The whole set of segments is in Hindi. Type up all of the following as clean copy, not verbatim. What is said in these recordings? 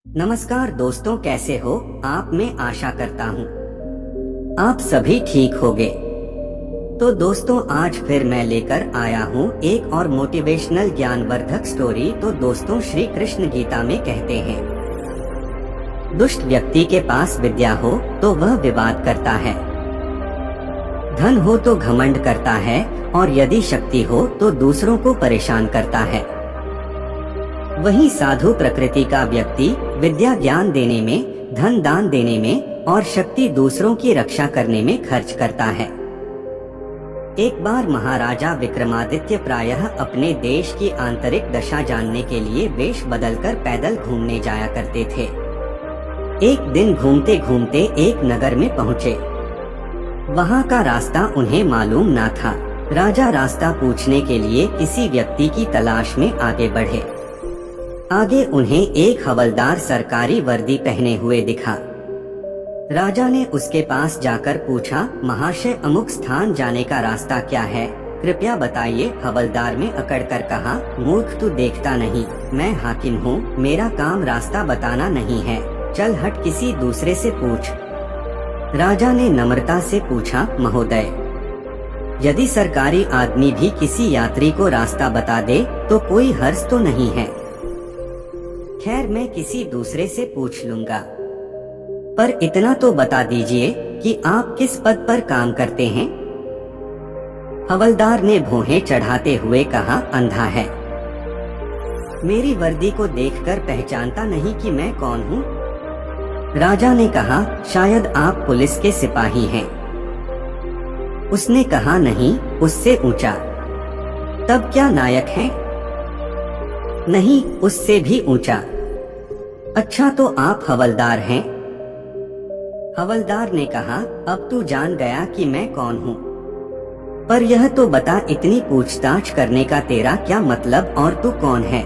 नमस्कार दोस्तों, कैसे हो आप? मैं आशा करता हूँ आप सभी ठीक होंगे। तो दोस्तों, आज फिर मैं लेकर आया हूँ एक और मोटिवेशनल ज्ञानवर्धक स्टोरी। तो दोस्तों, श्री कृष्ण गीता में कहते हैं, दुष्ट व्यक्ति के पास विद्या हो तो वह विवाद करता है, धन हो तो घमंड करता है, और यदि शक्ति हो तो दूसरों को परेशान करता है। वही साधु प्रकृति का व्यक्ति विद्या ज्ञान देने में, धन दान देने में और शक्ति दूसरों की रक्षा करने में खर्च करता है। एक बार महाराजा विक्रमादित्य प्रायः अपने देश की आंतरिक दशा जानने के लिए वेश बदलकर पैदल घूमने जाया करते थे। एक दिन घूमते घूमते एक नगर में पहुँचे। वहाँ का रास्ता उन्हें मालूम न था। राजा रास्ता पूछने के लिए किसी व्यक्ति की तलाश में आगे बढ़े। आगे उन्हें एक हवलदार सरकारी वर्दी पहने हुए दिखा। राजा ने उसके पास जाकर पूछा, महाशय, अमुक स्थान जाने का रास्ता क्या है, कृपया बताइए। हवलदार ने अकड़कर कहा, मूर्ख, तू देखता नहीं, मैं हाकिम हूँ, मेरा काम रास्ता बताना नहीं है, चल हट, किसी दूसरे से पूछ। राजा ने नम्रता से पूछा, महोदय, यदि सरकारी आदमी भी किसी यात्री को रास्ता बता दे तो कोई हर्ज तो नहीं है। खैर, मैं किसी दूसरे से पूछ लूंगा, पर इतना तो बता दीजिए कि आप किस पद पर काम करते हैं। हवलदार ने भौहें चढ़ाते हुए कहा, अंधा है, मेरी वर्दी को देखकर पहचानता नहीं कि मैं कौन हूँ। राजा ने कहा, शायद आप पुलिस के सिपाही हैं। उसने कहा, नहीं, उससे ऊंचा। तब क्या नायक हैं? नहीं, उससे भी ऊंचा। अच्छा, तो आप हवलदार हैं? हवलदार ने कहा, अब तू जान गया कि मैं कौन हूँ, पर यह तो बता, इतनी पूछताछ करने का तेरा क्या मतलब, और तू कौन है?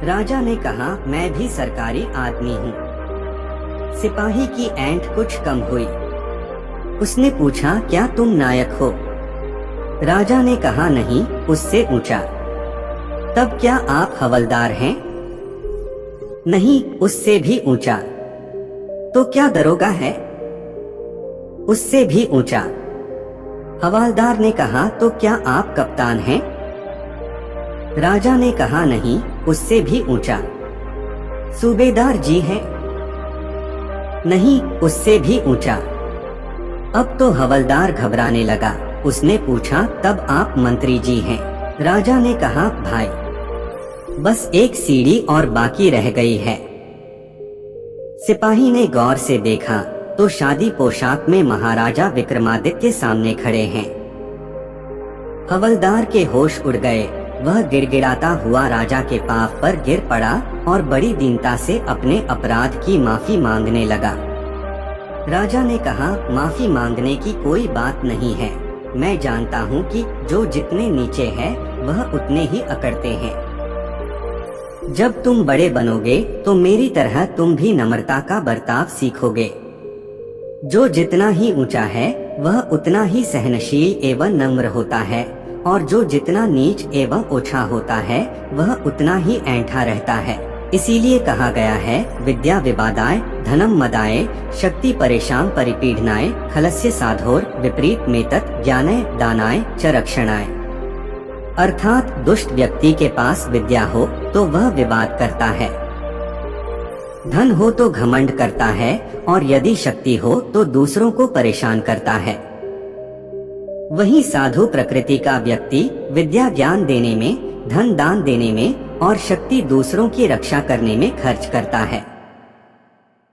राजा ने कहा, मैं भी सरकारी आदमी हूँ। सिपाही की ऐंठ कुछ कम हुई। उसने पूछा, क्या तुम नायक हो? राजा ने कहा, नहीं, उससे ऊंचा। तब क्या आप हवलदार हैं? नहीं, उससे भी ऊंचा। तो क्या दरोगा है? उससे भी ऊंचा। हवलदार ने कहा, तो क्या आप कप्तान हैं? राजा ने कहा, नहीं, उससे भी ऊंचा। सूबेदार जी हैं? नहीं, उससे भी ऊंचा। अब तो हवलदार घबराने लगा। उसने पूछा, तब आप मंत्री जी हैं? राजा ने कहा, भाई, बस एक सीढ़ी और बाकी रह गई है। सिपाही ने गौर से देखा तो शादी पोशाक में महाराजा विक्रमादित्य सामने खड़े हैं। हवलदार के होश उड़ गए। वह गिड़गिड़ाता हुआ राजा के पांव पर गिर पड़ा और बड़ी दीनता से अपने अपराध की माफी मांगने लगा। राजा ने कहा, माफी मांगने की कोई बात नहीं है। मैं जानता हूँ कि जो जितने नीचे है वह उतने ही अकड़ते हैं। जब तुम बड़े बनोगे तो मेरी तरह तुम भी नम्रता का बर्ताव सीखोगे। जो जितना ही ऊंचा है वह उतना ही सहनशील एवं नम्र होता है, और जो जितना नीच एवं ओछा होता है वह उतना ही ऐंठा रहता है। इसीलिए कहा गया है, विद्या विवादाय धनम मदाय शक्ति परेशान परिपीडनाय खलस्य साधोर विपरीत मेतत् ज्ञानय दानाय च रक्षणाय। अर्थात दुष्ट व्यक्ति के पास विद्या हो तो वह विवाद करता है, धन हो तो घमंड करता है, और यदि शक्ति हो तो दूसरों को परेशान करता है। वही साधु प्रकृति का व्यक्ति विद्या ज्ञान देने में, धन दान देने में और शक्ति दूसरों की रक्षा करने में खर्च करता है।